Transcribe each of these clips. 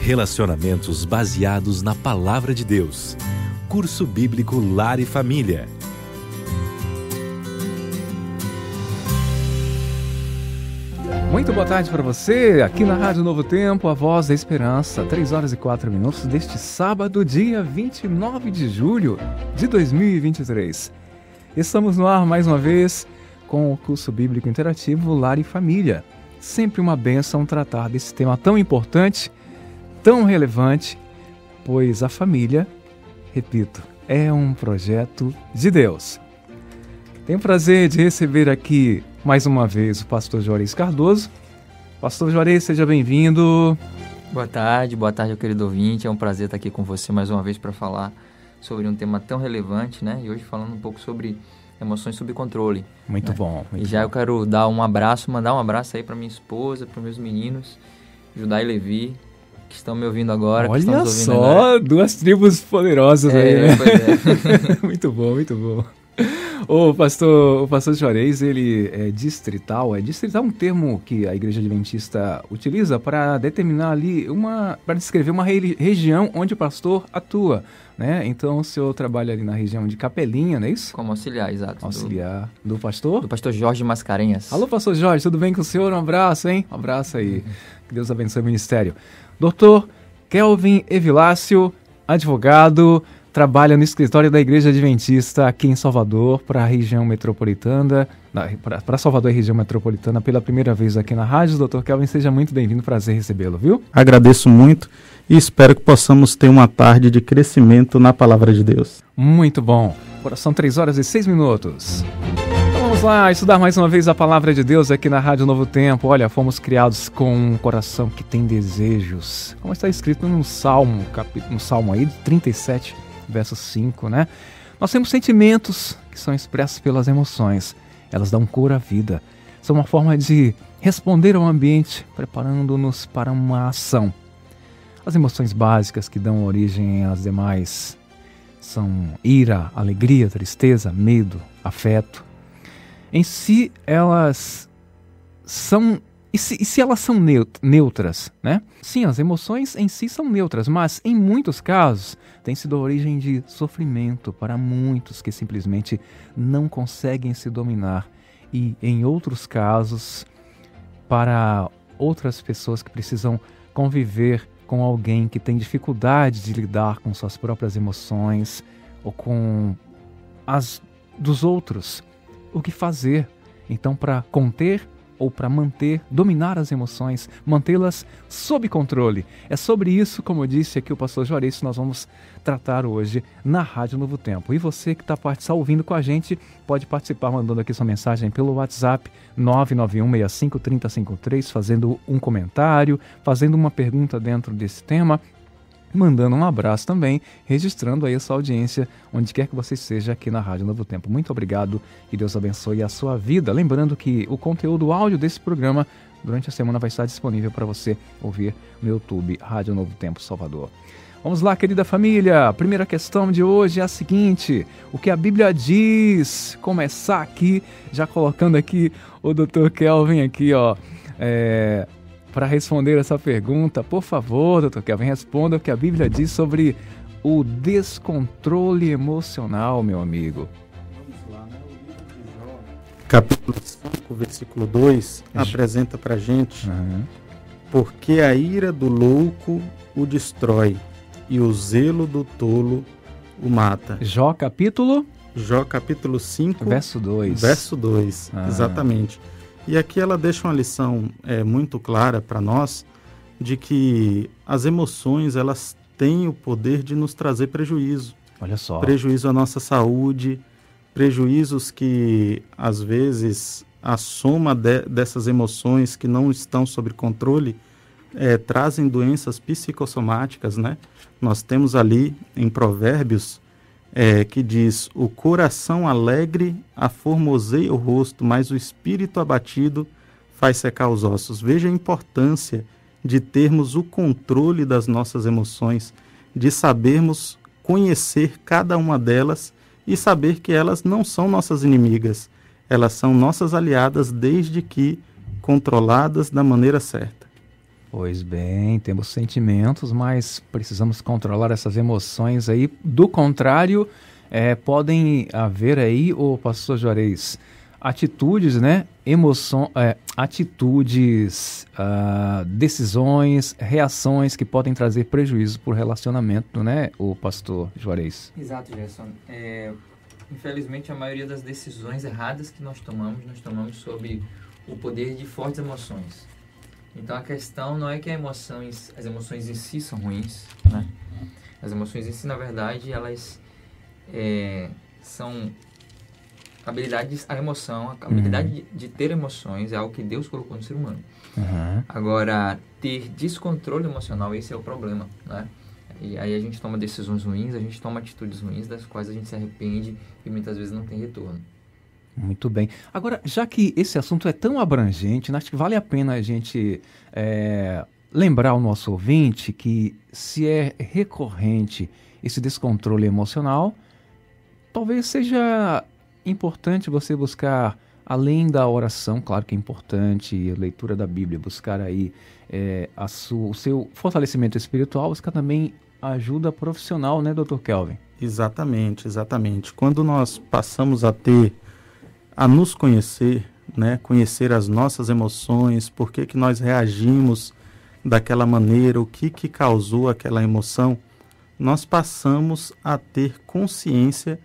Relacionamentos baseados na Palavra de Deus. Curso Bíblico Lar e Família. Muito boa tarde para você, aqui na Rádio Novo Tempo, a Voz da Esperança, 3h04 deste sábado, dia 29 de julho de 2023. Estamos no ar mais uma vez com o curso bíblico interativo Lar e Família. Sempre uma bênção tratar desse tema tão importante, tão relevante, pois a família, repito, é um projeto de Deus. Tenho o prazer de receber aqui mais uma vez o pastor Juarez Cardoso. Pastor Juarez, seja bem-vindo. Boa tarde, meu querido ouvinte. É um prazer estar aqui com você mais uma vez para falar sobre um tema tão relevante, né? E hoje falando um pouco sobre emoções sob controle. Muito né? bom. E já eu quero dar um abraço, mandar um abraço aí para minha esposa, para meus meninos, Judá e Levi, que estão me ouvindo agora. Olha que estão nos ouvindo só, agora. Duas tribos poderosas aí, né? Pois é. Muito bom, muito bom. O pastor Juarez, ele é distrital. Distrital é um termo que a Igreja Adventista utiliza para determinar ali para descrever uma região onde o pastor atua, né? Então o senhor trabalha ali na região de Capelinha, não é isso? Como auxiliar, exato. Auxiliar do pastor? Do pastor Jorge Mascarenhas. Alô, pastor Jorge, tudo bem com o senhor? Um abraço, hein? Um abraço aí. Que Deus abençoe o ministério. Doutor Kelvin Evilácio, advogado, trabalha no escritório da Igreja Adventista aqui em Salvador, para a região metropolitana, para Salvador e região metropolitana, pela primeira vez aqui na rádio. Doutor Kelvin, seja muito bem-vindo, prazer recebê-lo, viu? Agradeço muito e espero que possamos ter uma tarde de crescimento na Palavra de Deus. Muito bom. Agora são 3h06. Então vamos lá estudar mais uma vez a Palavra de Deus aqui na Rádio Novo Tempo. Olha, fomos criados com um coração que tem desejos, como está escrito no Salmo aí, 37, verso 5, né? Nós temos sentimentos que são expressos pelas emoções. Elas dão cor à vida. São uma forma de responder ao ambiente, preparando-nos para uma ação. As emoções básicas que dão origem às demais são ira, alegria, tristeza, medo, afeto. Em si, elas são... E se elas são neutras, né? Sim, as emoções em si são neutras, mas em muitos casos tem sido a origem de sofrimento para muitos que simplesmente não conseguem se dominar. E em outros casos, para outras pessoas que precisam conviver com alguém que tem dificuldade de lidar com suas próprias emoções ou com as dos outros. O que fazer, então, para conter ou para dominar as emoções, mantê-las sob controle? É sobre isso, como eu disse aqui o pastor Juarez, nós vamos tratar hoje na Rádio Novo Tempo. E você que está ouvindo com a gente, pode participar mandando aqui sua mensagem pelo WhatsApp 991653053, fazendo um comentário, fazendo uma pergunta dentro desse tema, mandando um abraço também, registrando aí a sua audiência, onde quer que você esteja aqui na Rádio Novo Tempo. Muito obrigado e Deus abençoe a sua vida. Lembrando que o conteúdo áudio desse programa, durante a semana, vai estar disponível para você ouvir no YouTube, Rádio Novo Tempo Salvador. Vamos lá, querida família. A primeira questão de hoje é a seguinte: o que a Bíblia diz? Começar aqui, já colocando aqui o Dr. Kelvin aqui, ó, para responder essa pergunta. Por favor, doutor Kelvin, responda o que a Bíblia diz sobre o descontrole emocional, meu amigo. Vamos lá, né? O livro de Jó, capítulo 5, versículo 2, apresenta para a gente: porque a ira do louco o destrói e o zelo do tolo o mata. Jó capítulo 5, verso 2. Verso 2, exatamente. E aqui ela deixa uma lição muito clara para nós, de que as emoções, elas têm o poder de nos trazer prejuízo. Olha só. Prejuízo à nossa saúde, prejuízos que, às vezes, a soma dessas emoções que não estão sob controle, trazem doenças psicossomáticas, né? Nós temos ali, em Provérbios, que diz: o coração alegre aformoseia o rosto, mas o espírito abatido faz secar os ossos. Veja a importância de termos o controle das nossas emoções, de sabermos conhecer cada uma delas e saber que elas não são nossas inimigas, elas são nossas aliadas desde que controladas da maneira certa. Pois bem, temos sentimentos, mas precisamos controlar essas emoções aí. Do contrário, podem haver aí, ô pastor Juarez, atitudes, né? Atitudes, decisões, reações que podem trazer prejuízo para o relacionamento, né, o pastor Juarez? Exato, Gerson. Infelizmente, a maioria das decisões erradas que nós tomamos sob o poder de fortes emoções. Então, a questão não é que as emoções em si são ruins, né? As emoções em si, na verdade, elas são habilidades, a habilidade de ter emoções é algo que Deus colocou no ser humano. Agora, ter descontrole emocional, esse é o problema, né? E aí a gente toma decisões ruins, a gente toma atitudes ruins, das quais a gente se arrepende e muitas vezes não tem retorno. Muito bem. Agora, já que esse assunto é tão abrangente, acho que vale a pena a gente lembrar ao nosso ouvinte que se é recorrente esse descontrole emocional, talvez seja importante você buscar, além da oração, claro que é importante, a leitura da Bíblia, buscar aí o seu fortalecimento espiritual, buscar também ajuda profissional, né, Dr. Kelvin? Exatamente, exatamente. Quando nós passamos a nos conhecer, né, conhecer as nossas emoções, por que nós reagimos daquela maneira, o que causou aquela emoção, nós passamos a ter consciência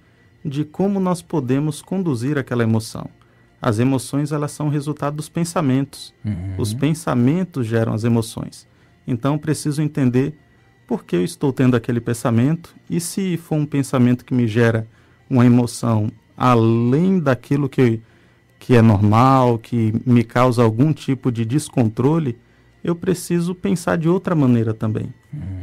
de como nós podemos conduzir aquela emoção. As emoções, elas são resultado dos pensamentos. Os pensamentos geram as emoções. Então, preciso entender por que eu estou tendo aquele pensamento e se for um pensamento que me gera uma emoção além daquilo que é normal, que me causa algum tipo de descontrole, eu preciso pensar de outra maneira também,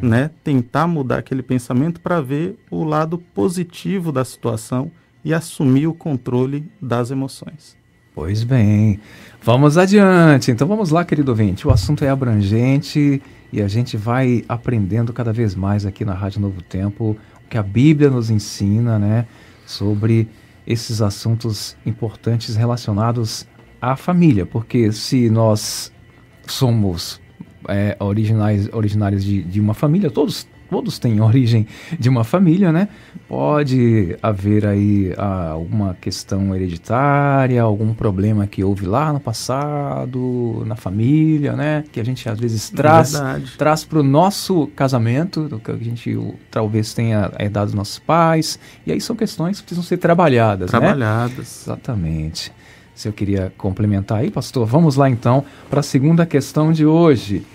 né? Tentar mudar aquele pensamento para ver o lado positivo da situação e assumir o controle das emoções. Pois bem, vamos adiante. Então vamos lá, querido ouvinte, o assunto é abrangente e a gente vai aprendendo cada vez mais aqui na Rádio Novo Tempo o que a Bíblia nos ensina, né, sobre esses assuntos importantes relacionados à família, porque se nós somos originários de uma família, todos têm origem de uma família, né? Pode haver aí alguma questão hereditária, algum problema que houve lá no passado, na família, né? Que a gente às vezes traz para o nosso casamento, do que a gente talvez tenha herdado dos nossos pais, e aí são questões que precisam ser trabalhadas, né? Exatamente. Se eu queria complementar aí, pastor, vamos lá então para a segunda questão de hoje.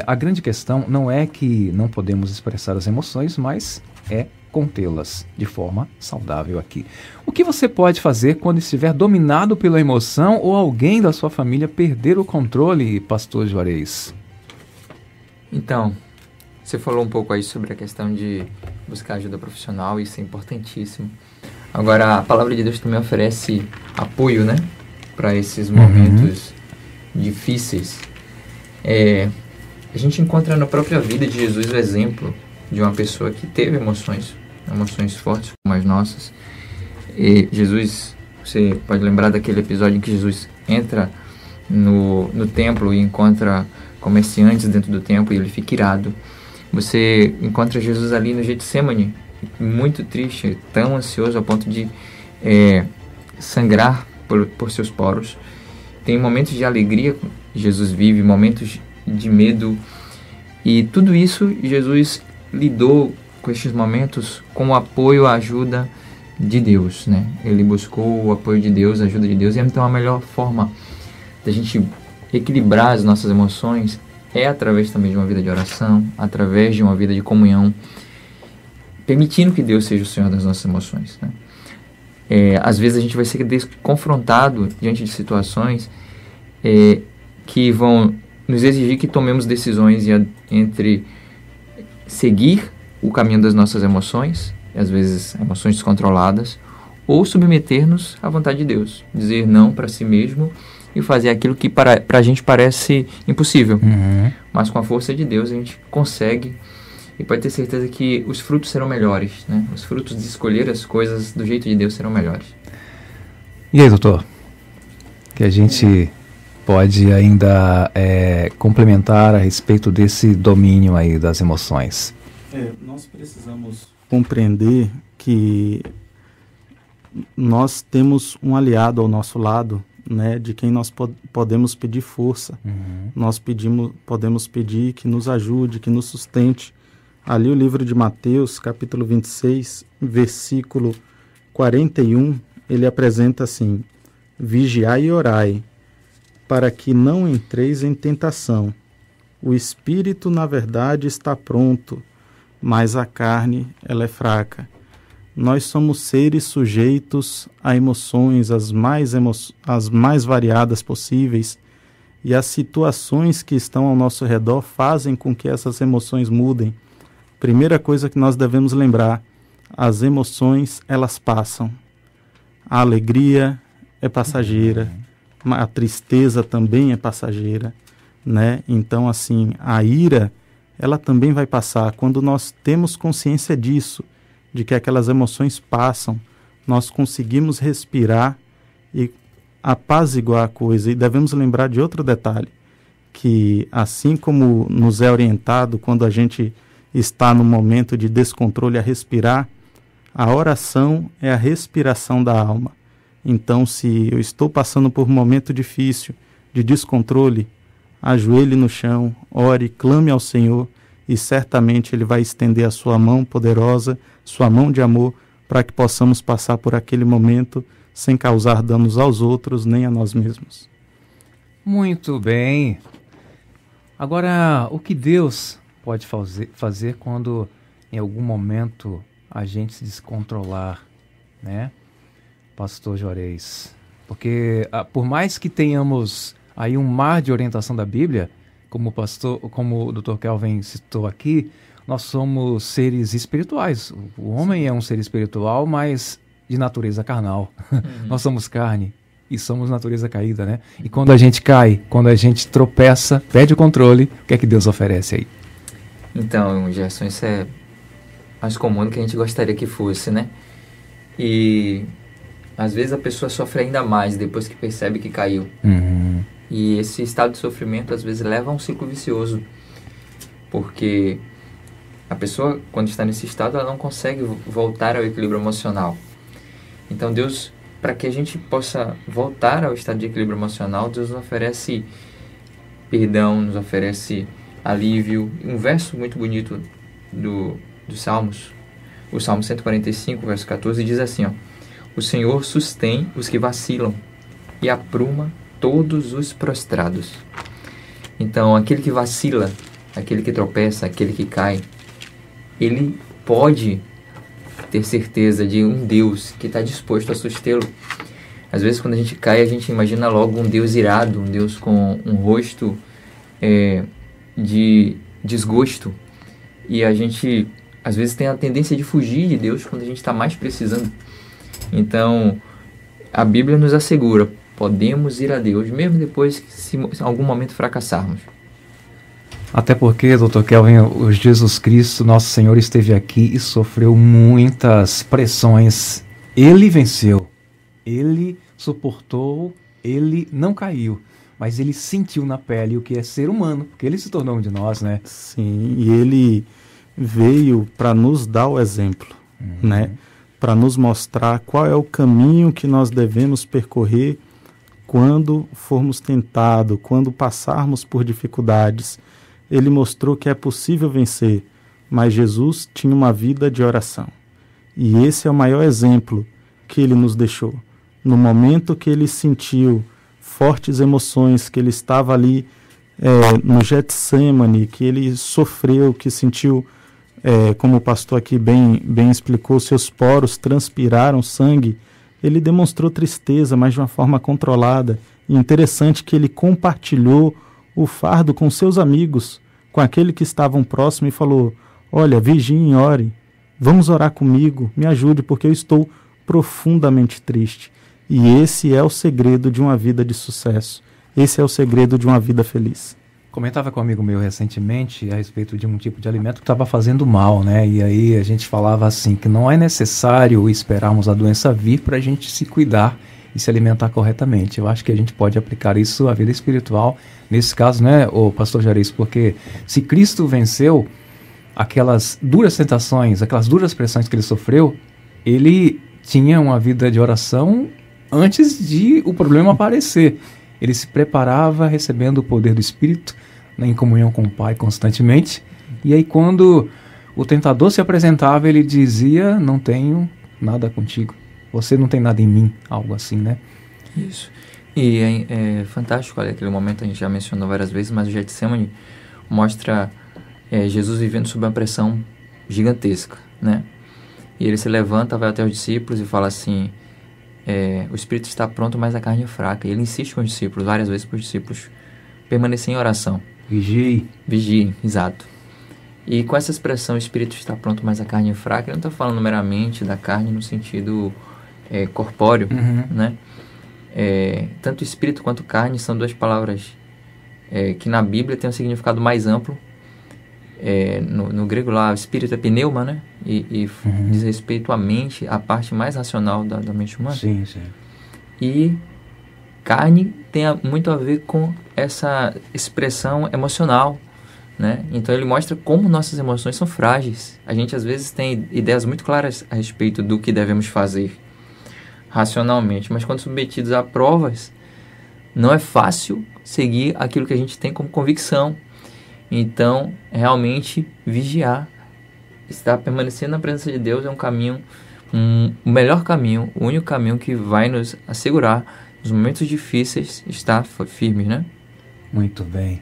A grande questão não é que não podemos expressar as emoções, mas é contê-las de forma saudável aqui. O que você pode fazer quando estiver dominado pela emoção ou alguém da sua família perder o controle, pastor Juarez? Então, você falou um pouco aí sobre a questão de buscar ajuda profissional, isso é importantíssimo. Agora, a palavra de Deus também oferece apoio, né, para esses momentos difíceis. A gente encontra na própria vida de Jesus o exemplo de uma pessoa que teve emoções fortes como as nossas. E Jesus, você pode lembrar daquele episódio em que Jesus entra no templo e encontra comerciantes dentro do templo e ele fica irado. Você encontra Jesus ali no Getsemane, muito triste, tão ansioso ao ponto de sangrar por seus poros. Tem momentos de alegria, Jesus vive momentos de medo, e tudo isso Jesus lidou com estes momentos com o apoio, a ajuda de Deus, né? Ele buscou o apoio de Deus, a ajuda de Deus, e então a melhor forma da gente equilibrar as nossas emoções é através também de uma vida de oração, através de uma vida de comunhão, permitindo que Deus seja o Senhor das nossas emoções, né? Às vezes a gente vai ser confrontado diante de situações que vão nos exigir que tomemos decisões entre seguir o caminho das nossas emoções, às vezes emoções descontroladas, ou submeter-nos à vontade de Deus, dizer não para si mesmo e fazer aquilo que para a gente parece impossível. Mas com a força de Deus a gente consegue, e pode ter certeza que os frutos serão melhores, né? Os frutos de escolher as coisas do jeito de Deus serão melhores. E aí, doutor? Que a gente pode ainda complementar a respeito desse domínio aí das emoções? Nós precisamos compreender que nós temos um aliado ao nosso lado, né, de quem nós podemos pedir força. Nós podemos pedir que nos ajude, que nos sustente. Ali o livro de Mateus, capítulo 26, versículo 41, ele apresenta assim: vigiai e orai, para que não entreis em tentação. O espírito, na verdade, está pronto, mas a carne, ela é fraca. Nós somos seres sujeitos a emoções, as mais variadas possíveis, e as situações que estão ao nosso redor fazem com que essas emoções mudem. Primeira coisa que nós devemos lembrar: as emoções, elas passam. A alegria é passageira, a tristeza também é passageira, né? Então, assim, a ira, ela também vai passar. Quando nós temos consciência disso, de que aquelas emoções passam, nós conseguimos respirar e apaziguar a coisa. E devemos lembrar de outro detalhe, que assim como nos é orientado quando a gente está no momento de descontrole a respirar, a oração é a respiração da alma. Então, se eu estou passando por um momento difícil, de descontrole, ajoelhe no chão, ore, clame ao Senhor, e certamente Ele vai estender a sua mão poderosa, sua mão de amor, para que possamos passar por aquele momento sem causar danos aos outros nem a nós mesmos. Muito bem. Agora, o que Deus pode fazer quando em algum momento a gente se descontrolar, né, Pastor Juarez? Porque por mais que tenhamos aí um mar de orientação da Bíblia, como o Dr. Kelvin citou aqui, nós somos seres espirituais. O homem é um ser espiritual, mas de natureza carnal. Nós somos carne e somos natureza caída, né? E quando a gente cai, quando a gente tropeça, perde o controle, o que é que Deus oferece aí? Então, Gerson, isso é mais comum do que a gente gostaria que fosse, né? E às vezes a pessoa sofre ainda mais depois que percebe que caiu. E esse estado de sofrimento às vezes leva a um ciclo vicioso, porque a pessoa, quando está nesse estado, ela não consegue voltar ao equilíbrio emocional. Então Deus, para que a gente possa voltar ao estado de equilíbrio emocional, Deus nos oferece perdão, nos oferece alívio. Um verso muito bonito dos Salmos, o Salmo 145, verso 14, diz assim, ó: o Senhor sustém os que vacilam e apruma todos os prostrados. Então, aquele que vacila, aquele que tropeça, aquele que cai, ele pode ter certeza de um Deus que está disposto a sustê-lo. Às vezes, quando a gente cai, a gente imagina logo um Deus irado, um Deus com um rosto de desgosto. E a gente, às vezes, tem a tendência de fugir de Deus quando a gente está mais precisando. Então, a Bíblia nos assegura: podemos ir a Deus, mesmo depois que se em algum momento fracassarmos. Até porque, Dr. Kelvin, o Jesus Cristo, nosso Senhor, esteve aqui e sofreu muitas pressões. Ele venceu, ele suportou, ele não caiu, mas ele sentiu na pele o que é ser humano, porque ele se tornou um de nós, né? Sim, e ele veio para nos dar o exemplo, né? Para nos mostrar qual é o caminho que nós devemos percorrer quando formos tentados, quando passarmos por dificuldades. Ele mostrou que é possível vencer, mas Jesus tinha uma vida de oração. E esse é o maior exemplo que ele nos deixou. No momento que ele sentiu fortes emoções, que ele estava ali no Getsemane, que ele sofreu, que sentiu, como o pastor aqui bem explicou, seus poros transpiraram sangue, ele demonstrou tristeza, mas de uma forma controlada. E interessante que ele compartilhou o fardo com seus amigos, com aquele que estavam próximo, e falou: olha, vigiem e orem, vamos orar comigo, me ajude, porque eu estou profundamente triste. E esse é o segredo de uma vida de sucesso, esse é o segredo de uma vida feliz. Comentava com um amigo meu recentemente a respeito de um tipo de alimento que estava fazendo mal, né? E aí a gente falava assim, que não é necessário esperarmos a doença vir para a gente se cuidar e se alimentar corretamente. Eu acho que a gente pode aplicar isso à vida espiritual, nesse caso, né, o pastor Jairus, porque se Cristo venceu aquelas duras tentações, aquelas duras pressões que ele sofreu, ele tinha uma vida de oração antes de o problema aparecer. Ele se preparava recebendo o poder do Espírito, né, em comunhão com o Pai constantemente. E aí quando o tentador se apresentava, ele dizia: não tenho nada contigo, você não tem nada em mim, algo assim, né? Isso. E é fantástico, olha, aquele momento a gente já mencionou várias vezes, mas o Getsemane mostra Jesus vivendo sob uma pressão gigantesca, né? E ele se levanta, vai até os discípulos e fala assim: o espírito está pronto, mas a carne é fraca. E ele insiste com os discípulos, várias vezes para os discípulos permanecerem em oração. Vigiem, exato. E com essa expressão, o espírito está pronto, mas a carne é fraca, ele não está falando meramente da carne no sentido corpóreo, né? Tanto espírito quanto carne são duas palavras que na Bíblia têm um significado mais amplo. No grego lá, o espírito é pneuma, né? E diz respeito à mente, à parte mais racional da mente humana. Sim, sim. E carne tem muito a ver com essa expressão emocional, né? Então ele mostra como nossas emoções são frágeis. A gente às vezes tem ideias muito claras a respeito do que devemos fazer racionalmente, mas quando submetidos a provas, não é fácil seguir aquilo que a gente tem como convicção. Então, realmente, vigiar, estar permanecendo na presença de Deus é um caminho, o melhor caminho, o único caminho que vai nos assegurar, nos momentos difíceis, estar firmes, né? Muito bem.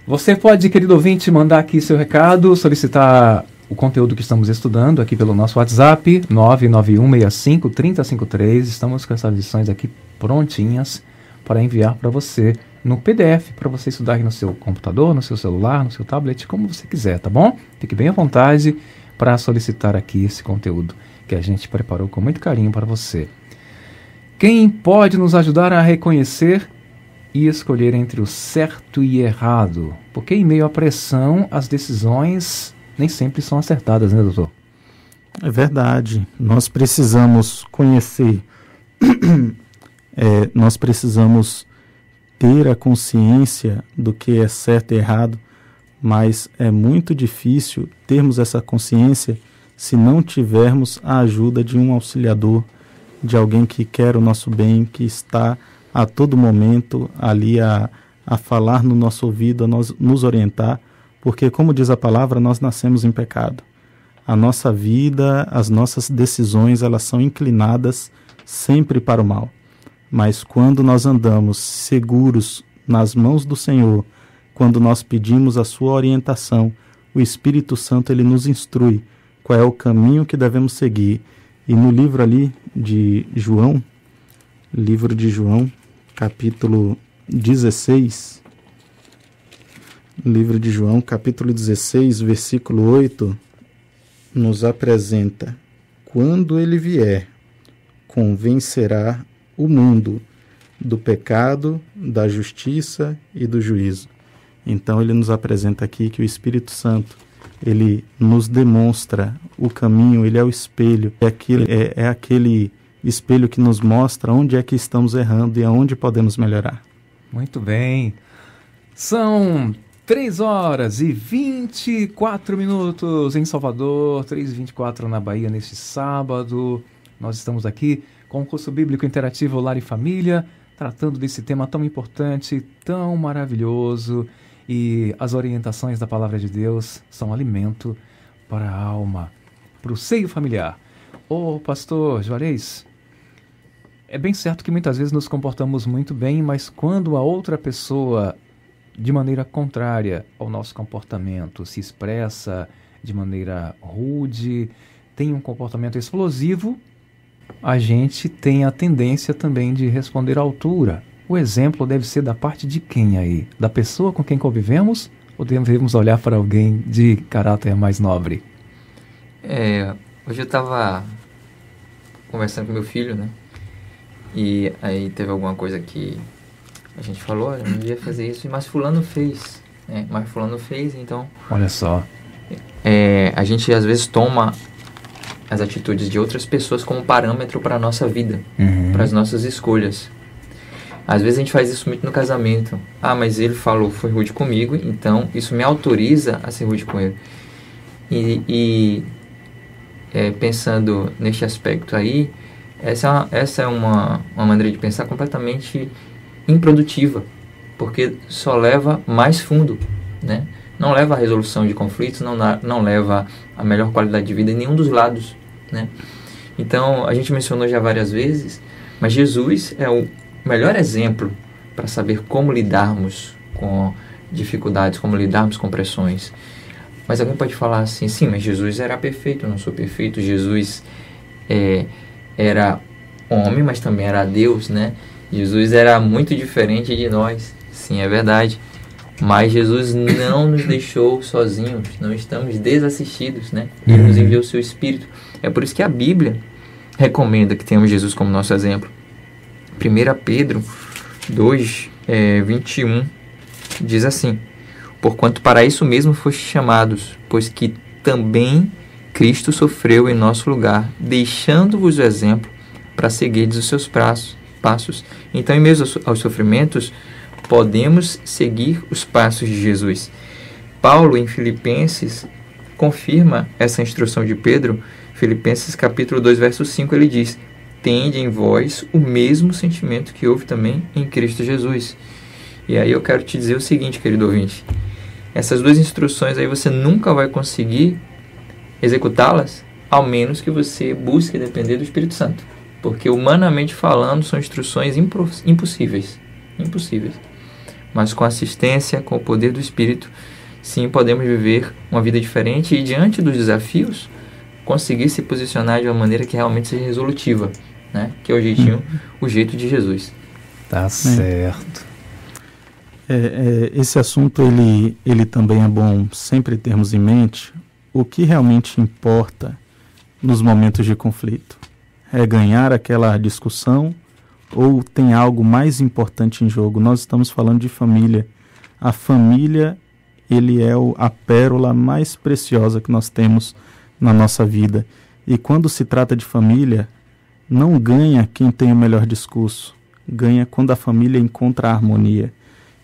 Você pode, querido ouvinte, mandar aqui seu recado, solicitar o conteúdo que estamos estudando aqui pelo nosso WhatsApp, 991653053. Estamos com essas lições aqui prontinhas para enviar para você no PDF, para você estudar aqui no seu computador, no seu celular, no seu tablet, como você quiser, tá bom? Fique bem à vontade para solicitar aqui esse conteúdo que a gente preparou com muito carinho para você. Quem pode nos ajudar a reconhecer e escolher entre o certo e errado? Porque em meio à pressão, as decisões nem sempre são acertadas, né, doutor? É verdade. Nós precisamos conhecer, nós precisamos ter a consciência do que é certo e errado, mas é muito difícil termos essa consciência se não tivermos a ajuda de um auxiliador, de alguém que quer o nosso bem, que está a todo momento ali a falar no nosso ouvido, a nos orientar, porque, como diz a palavra, nós nascemos em pecado. A nossa vida, as nossas decisões, elas são inclinadas sempre para o mal. Mas quando nós andamos seguros nas mãos do Senhor, quando nós pedimos a sua orientação, o Espírito Santo ele nos instrui qual é o caminho que devemos seguir. E no livro ali de João, capítulo 16, livro de João, capítulo 16, versículo 8, nos apresenta: quando ele vier, convencerá o mundo do pecado, da justiça e do juízo. Então ele nos apresenta aqui que o Espírito Santo, ele nos demonstra o caminho, ele é o espelho, é aquele espelho que nos mostra onde é que estamos errando e aonde podemos melhorar. Muito bem. São 3h24 em Salvador, 3h24 na Bahia neste sábado. Nós estamos aqui com o curso bíblico interativo Lar e Família, tratando desse tema tão importante, tão maravilhoso, e as orientações da Palavra de Deus são alimento para a alma, para o seio familiar. Ô, pastor Juarez, é bem certo que muitas vezes nos comportamos muito bem, mas quando a outra pessoa, de maneira contrária ao nosso comportamento, se expressa de maneira rude, tem um comportamento explosivo, a gente tem a tendência também de responder à altura. O exemplo deve ser da parte de quem aí? Da pessoa com quem convivemos? Ou devemos olhar para alguém de caráter mais nobre? Hoje eu estava conversando com meu filho, né? E aí teve alguma coisa que a gente falou: olha, não devia fazer isso, mas fulano fez. Então... Olha só. A gente às vezes toma as atitudes de outras pessoas como parâmetro para a nossa vida, para as nossas escolhas. Às vezes a gente faz isso muito no casamento. Mas ele falou, foi rude comigo, então isso me autoriza a ser rude com ele. Pensando neste aspecto aí, essa é uma maneira de pensar completamente improdutiva, porque só leva mais fundo, né? Não leva à resolução de conflitos, não leva à melhor qualidade de vida em nenhum dos lados, né? Então, a gente mencionou já várias vezes, mas Jesus é o melhor exemplo para saber como lidarmos com dificuldades, como lidarmos com pressões. Mas alguém pode falar assim, sim, mas Jesus era perfeito, eu não sou perfeito. Jesus era homem, mas também era Deus, né? Jesus era muito diferente de nós. Sim, é verdade. Mas Jesus não nos deixou sozinhos, não estamos desassistidos, né? Ele nos enviou o seu Espírito. É por isso que a Bíblia recomenda que tenhamos Jesus como nosso exemplo. 1 Pedro 2, 21 diz assim: porquanto para isso mesmo foste chamados, pois que também Cristo sofreu em nosso lugar, deixando-vos o exemplo para seguirdes os seus passos. Então, em meio aos sofrimentos, podemos seguir os passos de Jesus. Paulo, em Filipenses, confirma essa instrução de Pedro. Filipenses capítulo 2, verso 5, ele diz: tende em vós o mesmo sentimento que houve também em Cristo Jesus. E aí eu quero te dizer o seguinte, querido ouvinte: essas duas instruções aí você nunca vai conseguir executá-las, ao menos que você busque depender do Espírito Santo. Porque, humanamente falando, são instruções impossíveis. Mas com assistência, com o poder do Espírito, sim, podemos viver uma vida diferente e, diante dos desafios, conseguir se posicionar de uma maneira que realmente seja resolutiva, né? Que é o jeito de Jesus. Tá certo. Esse assunto, ele também é bom sempre termos em mente o que realmente importa nos momentos de conflito. É ganhar aquela discussão ou tem algo mais importante em jogo? Nós estamos falando de família. A família, ele é a pérola mais preciosa que nós temos na nossa vida. E quando se trata de família, não ganha quem tem o melhor discurso. Ganha quando a família encontra a harmonia.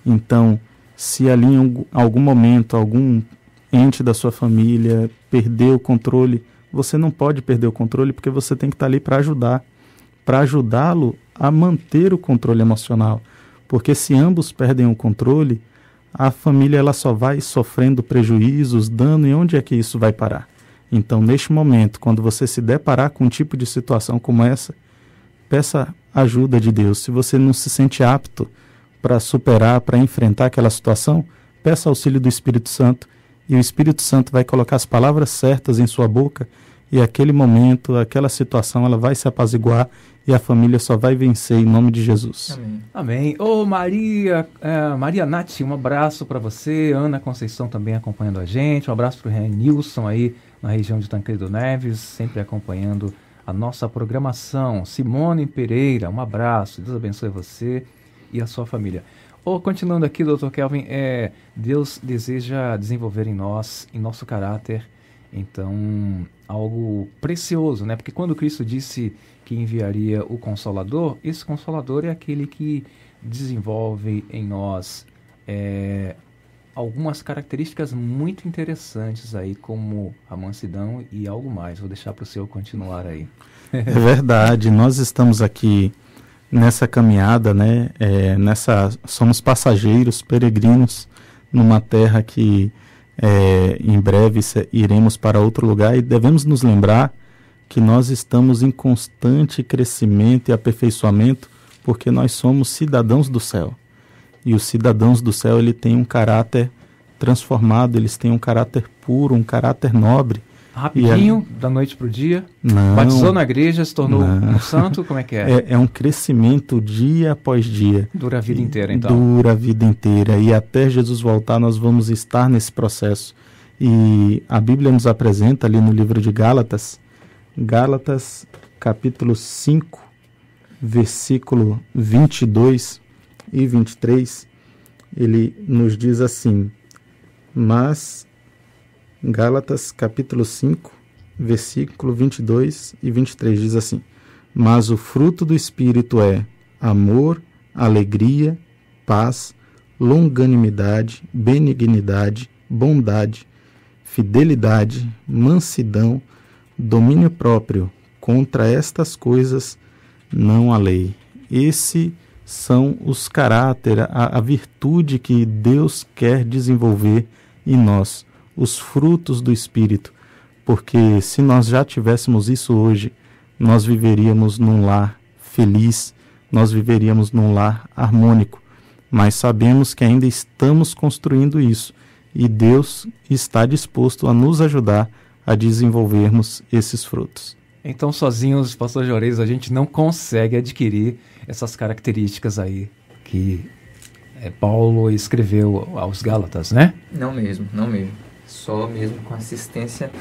Então, se ali em algum momento, algum ente da sua família perdeu o controle, você não pode perder o controle, porque você tem que estar ali para ajudá-lo a manter o controle emocional. Porque se ambos perdem o controle, a família ela só vai sofrendo prejuízos, dano, e onde é que isso vai parar? Então, neste momento, quando você se deparar com um tipo de situação como essa, peça ajuda de Deus. Se você não se sente apto para superar, para enfrentar aquela situação, peça auxílio do Espírito Santo, e o Espírito Santo vai colocar as palavras certas em sua boca, e aquele momento, aquela situação, ela vai se apaziguar, e a família só vai vencer em nome de Jesus. Amém. Ô Maria Nath, um abraço para você. Ana Conceição também acompanhando a gente. Um abraço para o Nilson aí na região de Tancredo Neves, sempre acompanhando a nossa programação. Simone Pereira, um abraço. Deus abençoe você e a sua família. Continuando aqui, Dr. Kelvin, Deus deseja desenvolver em nós, em nosso caráter, então, algo precioso, né? Porque quando Cristo disse que enviaria o Consolador, esse Consolador é aquele que desenvolve em nós algumas características muito interessantes aí, como a mansidão e algo mais. Vou deixar para o senhor continuar aí. É verdade, nós estamos aqui nessa caminhada, né? Somos passageiros, peregrinos, numa terra que em breve iremos para outro lugar, e devemos nos lembrar que nós estamos em constante crescimento e aperfeiçoamento, porque nós somos cidadãos do céu. E os cidadãos do céu, ele tem um caráter transformado, eles têm um caráter puro, um caráter nobre. Rapidinho, da noite para o dia, batizou na igreja, se tornou um santo, como é que é? É um crescimento dia após dia. Dura a vida inteira, então. Dura a vida inteira, e até Jesus voltar nós vamos estar nesse processo. E a Bíblia nos apresenta ali no livro de Gálatas capítulo 5, versículo 22 e 23, ele nos diz assim, mas... Gálatas capítulo 5, versículo 22 e 23, diz assim: mas o fruto do Espírito é amor, alegria, paz, longanimidade, benignidade, bondade, fidelidade, mansidão, domínio próprio. Contra estas coisas não há lei. Esses são os caráteres, a virtude que Deus quer desenvolver em nós, os frutos do Espírito. Porque se nós já tivéssemos isso hoje, nós viveríamos num lar feliz, nós viveríamos num lar harmônico. Mas sabemos que ainda estamos construindo isso e Deus está disposto a nos ajudar a desenvolvermos esses frutos. Então, sozinhos, pastor Juarez, a gente não consegue adquirir essas características aí que Paulo escreveu aos Gálatas, né? Não mesmo. Só mesmo com a assistência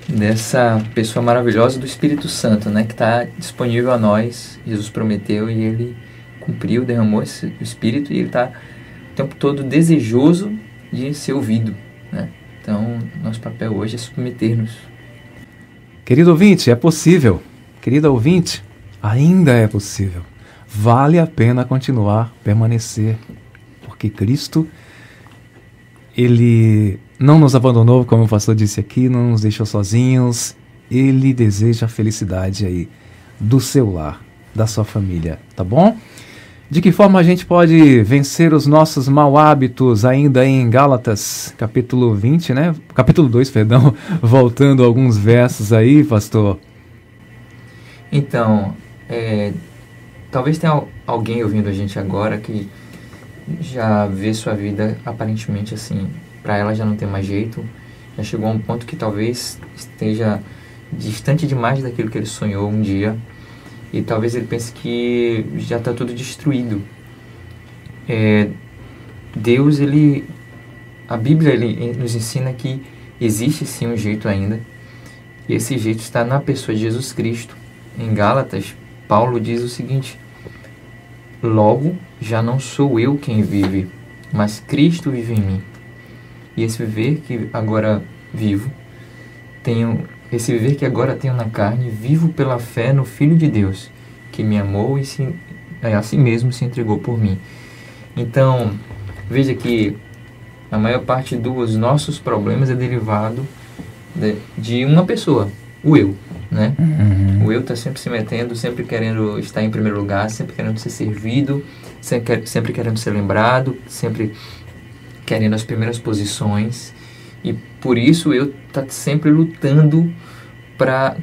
dessa pessoa maravilhosa do Espírito Santo, né? Que está disponível a nós. Jesus prometeu e ele cumpriu, derramou o Espírito, e ele está o tempo todo desejoso de ser ouvido, né? Então, nosso papel hoje é submeter-nos. Querido ouvinte, é possível. Querida ouvinte, ainda é possível. Vale a pena continuar, permanecer, porque Cristo, Ele não nos abandonou, como o pastor disse aqui, não nos deixou sozinhos. Ele deseja a felicidade aí do seu lar, da sua família, tá bom? De que forma a gente pode vencer os nossos maus hábitos ainda em Gálatas, capítulo 20, né? Capítulo 2, perdão, voltando alguns versos aí, pastor. Então, talvez tenha alguém ouvindo a gente agora que já vê sua vida aparentemente assim, para ela já não tem mais jeito, já chegou a um ponto que talvez esteja distante demais daquilo que ele sonhou um dia. E talvez ele pense que já está tudo destruído. Deus, a Bíblia nos ensina que existe sim um jeito ainda. E esse jeito está na pessoa de Jesus Cristo. Em Gálatas, Paulo diz o seguinte: logo, já não sou eu quem vive, mas Cristo vive em mim. E esse viver que agora vivo, esse viver que agora tenho na carne, vivo pela fé no Filho de Deus, que me amou e a si mesmo se entregou por mim. Então, veja que a maior parte dos nossos problemas é derivado de uma pessoa, o eu, né? Uhum. O eu está sempre se metendo, sempre querendo estar em primeiro lugar, sempre querendo ser servido, sempre querendo ser lembrado, sempre querendo as primeiras posições. E por isso eu tá sempre lutando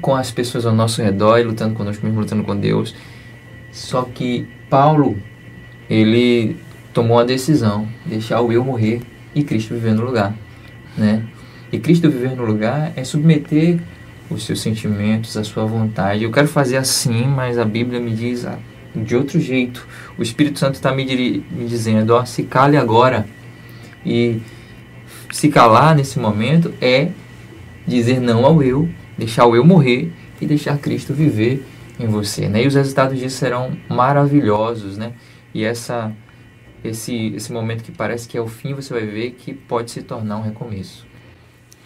com as pessoas ao nosso redor, e lutando conosco mesmo, lutando com Deus. Só que Paulo, ele tomou a decisão, deixar o eu morrer e Cristo viver no lugar, né? E Cristo viver no lugar é submeter os seus sentimentos, a sua vontade. Eu quero fazer assim, mas a Bíblia me diz de outro jeito. O Espírito Santo está me dizendo, se cale agora. E se calar nesse momento é dizer não ao eu, deixar o eu morrer e deixar Cristo viver em você, né? E os resultados disso serão maravilhosos, né? E esse momento que parece que é o fim, você vai ver que pode se tornar um recomeço.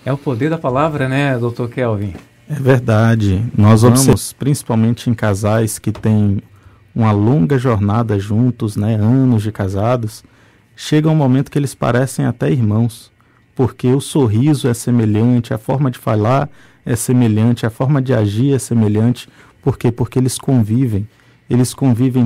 É o poder da palavra, né, Dr. Kelvin? É verdade. Nós observamos, principalmente em casais que têm uma longa jornada juntos, né, anos de casados, chega um momento que eles parecem até irmãos, porque o sorriso é semelhante, a forma de falar é semelhante, a forma de agir é semelhante. Por quê? Porque eles convivem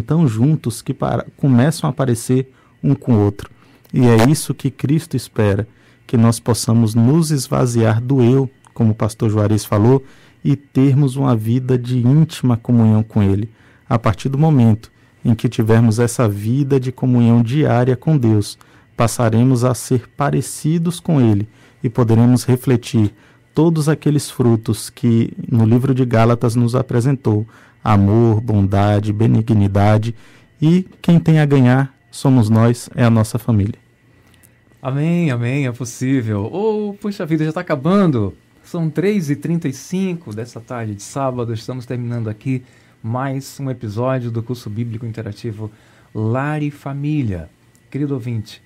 tão juntos que começam a parecer um com o outro. E é isso que Cristo espera, que nós possamos nos esvaziar do eu, como o pastor Juarez falou, e termos uma vida de íntima comunhão com Ele. A partir do momento em que tivermos essa vida de comunhão diária com Deus, passaremos a ser parecidos com Ele e poderemos refletir todos aqueles frutos que no livro de Gálatas nos apresentou: amor, bondade, benignidade, e quem tem a ganhar somos nós, é a nossa família. Amém, amém, é possível. Puxa vida, já está acabando. São 3h35 dessa tarde de sábado, estamos terminando aqui mais um episódio do curso bíblico interativo Lar e Família. Querido ouvinte,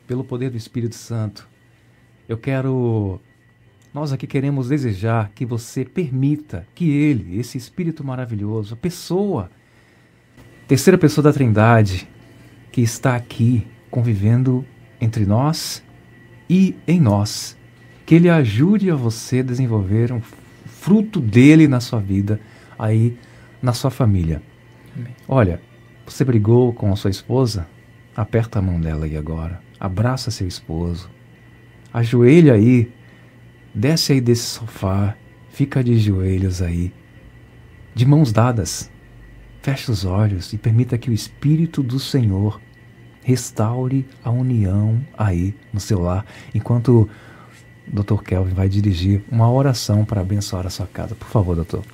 pelo poder do Espírito Santo, eu quero Nós aqui queremos desejar que você permita que Ele, esse Espírito maravilhoso, a pessoa, terceira pessoa da Trindade, que está aqui convivendo entre nós e em nós, que Ele ajude a você a desenvolver um fruto dele na sua vida, aí na sua família. Amém. Olha, você brigou com a sua esposa? Aperta a mão dela aí agora. Abraça seu esposo. Ajoelha aí. Desce aí desse sofá. Fica de joelhos aí. De mãos dadas. Feche os olhos e permita que o Espírito do Senhor restaure a união aí no seu lar. Enquanto o Dr. Kelvin vai dirigir uma oração para abençoar a sua casa. Por favor, doutor.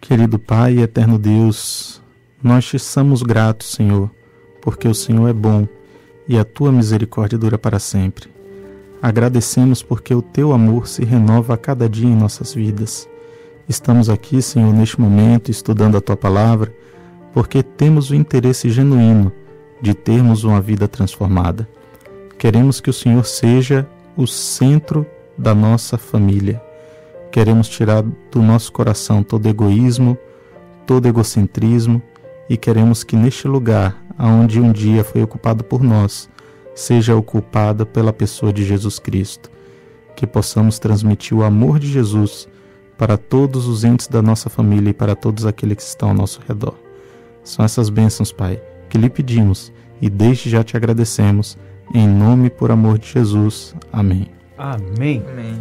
Querido Pai e eterno Deus, nós te somos gratos, Senhor, porque o Senhor é bom e a tua misericórdia dura para sempre. Agradecemos porque o teu amor se renova a cada dia em nossas vidas. Estamos aqui, Senhor, neste momento, estudando a tua palavra, porque temos o interesse genuíno de termos uma vida transformada. Queremos que o Senhor seja o centro da nossa família. Queremos tirar do nosso coração todo egoísmo, todo egocentrismo e queremos que neste lugar, onde um dia foi ocupado por nós, seja ocupado pela pessoa de Jesus Cristo. Que possamos transmitir o amor de Jesus para todos os entes da nossa família e para todos aqueles que estão ao nosso redor. São essas bênçãos, Pai, que lhe pedimos e desde já te agradecemos. Em nome e por amor de Jesus. Amém. Amém. Amém.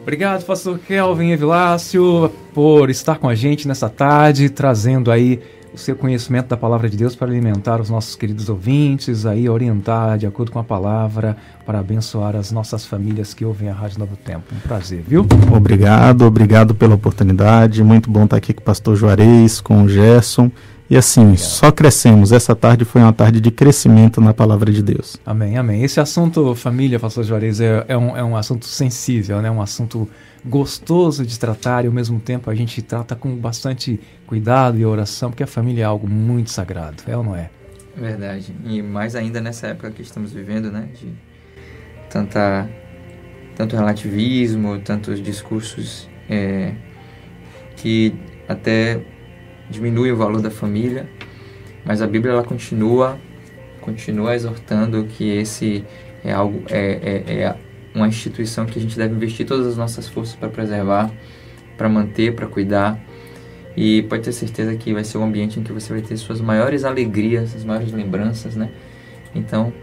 Obrigado, pastor Kelvin Evilácio, por estar com a gente nessa tarde, trazendo aí o seu conhecimento da palavra de Deus para alimentar os nossos queridos ouvintes, aí orientar de acordo com a palavra, para abençoar as nossas famílias que ouvem a Rádio Novo Tempo. Um prazer, viu? Obrigado pela oportunidade. Muito bom estar aqui com o pastor Juarez, com o Gerson. E assim, só crescemos. Essa tarde foi uma tarde de crescimento na palavra de Deus. Amém, amém. Esse assunto, família, pastor Juarez, é um assunto sensível, né? Um assunto gostoso de tratar e ao mesmo tempo a gente trata com bastante cuidado e oração, porque a família é algo muito sagrado, é ou não é? Verdade. E mais ainda nessa época que estamos vivendo, né? De tanto relativismo, tantos discursos que até diminui o valor da família, mas a Bíblia ela continua exortando que esse é algo uma instituição que a gente deve investir todas as nossas forças para preservar, para manter, para cuidar, e pode ter certeza que vai ser um ambiente em que você vai ter suas maiores alegrias, as maiores lembranças, né? Então,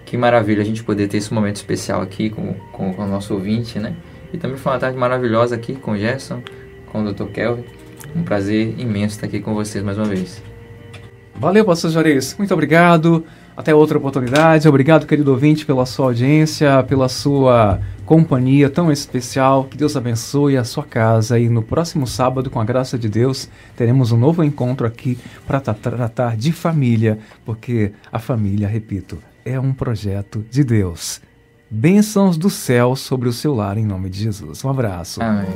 que maravilha a gente poder ter esse momento especial aqui com o nosso ouvinte, né? E também foi uma tarde maravilhosa aqui com o Gerson, com o Dr. Kelvin. Um prazer imenso estar aqui com vocês mais uma vez. Valeu, pastor Juarez. Muito obrigado. Até outra oportunidade. Obrigado, querido ouvinte, pela sua audiência, pela sua companhia tão especial. Que Deus abençoe a sua casa. E no próximo sábado, com a graça de Deus, teremos um novo encontro aqui para tratar de família, porque a família, repito, é um projeto de Deus. Bênçãos do céu sobre o seu lar, em nome de Jesus. Um abraço. Amém.